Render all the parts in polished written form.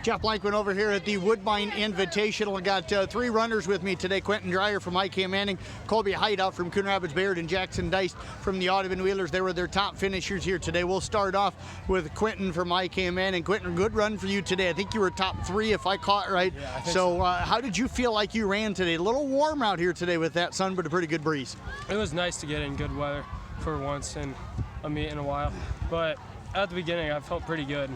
Jeff Blankman over here at the Woodbine Invitational. I got three runners with me today. Quentin Dreyer from IK Manning, Colby Heithoff from Coon Rapids Bayard, and Jackson Deist from the Audubon Wheelers. They were their top finishers here today. We'll start off with Quentin from IK Manning. Quentin, good run for you today. I think you were top three if I caught right. Yeah, I think so how did you feel like you ran today? A little warm out here today with that sun, but a pretty good breeze. It was nice to get in good weather for once in a meet in a while. But at the beginning, I felt pretty good.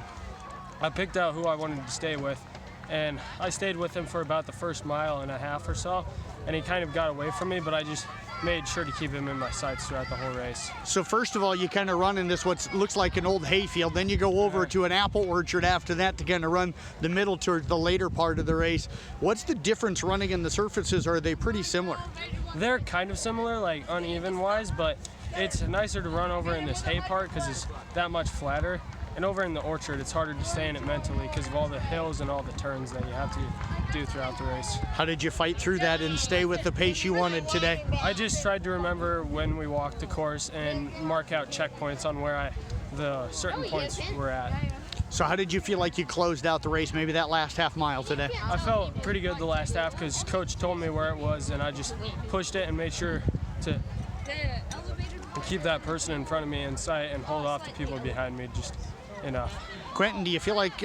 I picked out who I wanted to stay with, and I stayed with him for about the first mile and a half or so, and he kind of got away from me, but I just made sure to keep him in my sights throughout the whole race. So first of all, you kind of run in this what looks like an old hayfield, then you go over to an apple orchard after that to kind of run the middle towards the later part of the race. What's the difference running in the surfaces? Are they pretty similar? They're kind of similar, like uneven wise, but it's nicer to run over in this hay part because it's that much flatter. And over in the orchard, it's harder to stay in it mentally because of all the hills and all the turns that you have to do throughout the race. How did you fight through that and stay with the pace you wanted today? I just tried to remember when we walked the course and mark out checkpoints on where the certain points were at. So how did you feel like you closed out the race, maybe that last half mile today? I felt pretty good the last half because Coach told me where it was, and I just pushed it and made sure to keep that person in front of me in sight and hold off the people behind me just enough. Quentin, do you feel like,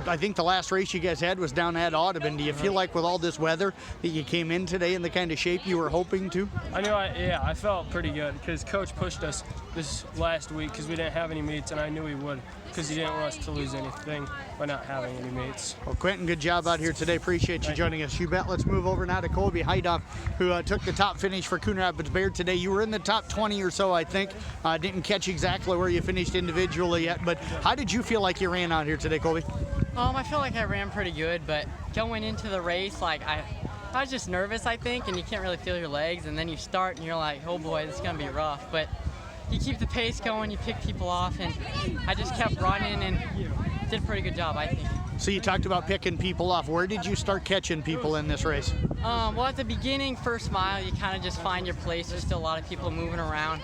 I think the last race you guys had was down at Audubon. Do you feel like with all this weather that you came in today in the kind of shape you were hoping to? I felt pretty good because Coach pushed us this last week because we didn't have any meets, and I knew he would because he didn't want us to lose anything by not having any meets. Well, Quentin, good job out here today. Appreciate you joining us. You bet. Let's move over now to Colby Heithoff, who took the top finish for Coon Rapids Bayard today. You were in the top 20 or so, I think. Didn't catch exactly where you finished individually yet, but how did you feel like you ran out here today, Colby? I feel like I ran pretty good, but going into the race, like I was just nervous, I think, and you can't really feel your legs, and then you start and you're like, oh boy, this is gonna be rough. But you keep the pace going, you pick people off, and I just kept running and did a pretty good job, I think. So you talked about picking people off. Where did you start catching people in this race? Well, at the beginning, first mile, you kind of just find your place. There's still a lot of people moving around.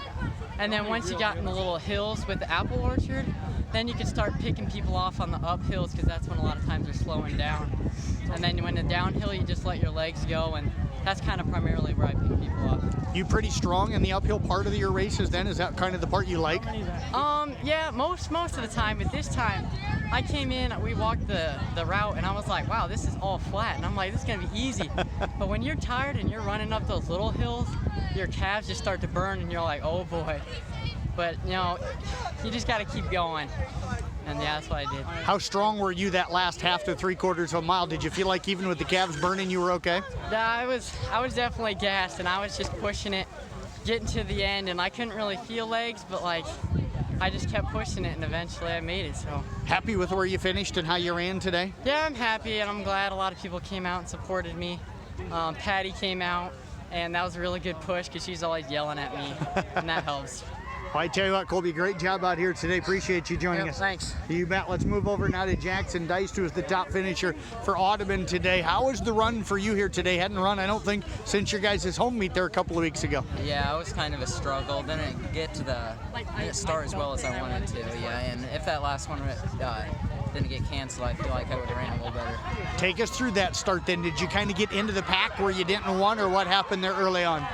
And then once you got in the little hills with the apple orchard, then you can start picking people off on the uphills because that's when a lot of times they're slowing down. And then when the downhill, you just let your legs go, and that's kind of primarily where I pick people up. You pretty strong in the uphill part of your races then? Is that kind of the part you like? Yeah, most of the time, but this time I came in, we walked the route, and I was like, wow, this is all flat, and I'm like, this is gonna be easy. But when you're tired and you're running up those little hills, your calves just start to burn, and you're like, oh boy. But you just gotta keep going. And yeah, that's what I did. How strong were you that last half to 3/4 of a mile? Did you feel like even with the calves burning, you were okay? Yeah, I was definitely gassed, and I was just pushing it, getting to the end, and I couldn't really feel legs, but like, I just kept pushing it, and eventually I made it, so. Happy with where you finished and how you ran today? Yeah, I'm happy, and I'm glad a lot of people came out and supported me. Patty came out, and that was a really good push because she's always yelling at me, and that helps. Well, I tell you what, Colby, great job out here today. Appreciate you joining us. Thanks. You bet. Let's move over now to Jackson Deist, who is the top finisher for Audubon today. How was the run for you here today? Hadn't run, I don't think, since your guys' home meet there a couple of weeks ago. Yeah, it was kind of a struggle. Didn't get to didn't start as well as I wanted to, yeah. And if that last one didn't get canceled, I feel like I would have ran a little better. Take us through that start then. Did you kind of get into the pack where you didn't want, or what happened there early on?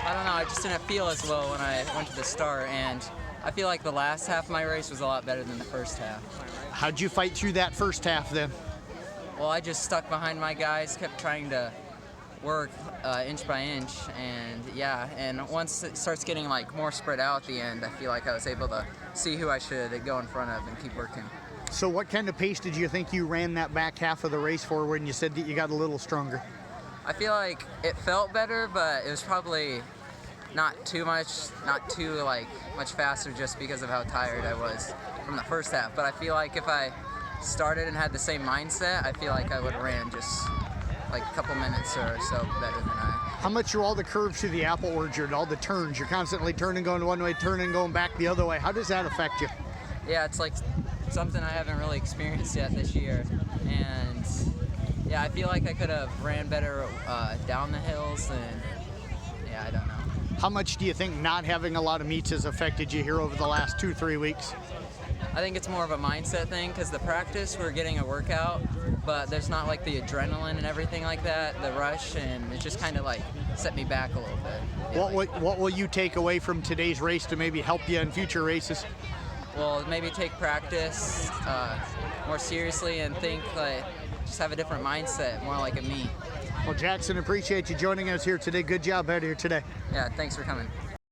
I don't know, I just didn't feel as well when I went to the start, and I feel like the last half of my race was a lot better than the first half. How'd you fight through that first half then? Well, I just stuck behind my guys, kept trying to work inch by inch, and yeah, and once it starts getting like more spread out at the end, I feel like I was able to see who I should go in front of and keep working. So what kind of pace did you think you ran that back half of the race for when you said that you got a little stronger? I feel like it felt better, but it was probably not too much faster just because of how tired I was from the first half. But I feel like if I started and had the same mindset, I feel like I would have ran just like a couple minutes or so better than I. How much are all the curves through the apple orchard, all the turns? You're constantly turning, going one way, turning, going back the other way. How does that affect you? Yeah, it's like something I haven't really experienced yet this year. And yeah, I feel like I could have ran better down the hills, and yeah, I don't know. How much do you think not having a lot of meets has affected you here over the last 2-3 weeks? I think it's more of a mindset thing because the practice, we're getting a workout, but there's not like the adrenaline and everything like that, the rush, and it just kind of like set me back a little bit. What will you take away from today's race to maybe help you in future races? Well, maybe take practice more seriously and think like just have a different mindset, more like a me. Well, Jackson, appreciate you joining us here today. Good job out here today. Yeah, thanks for coming.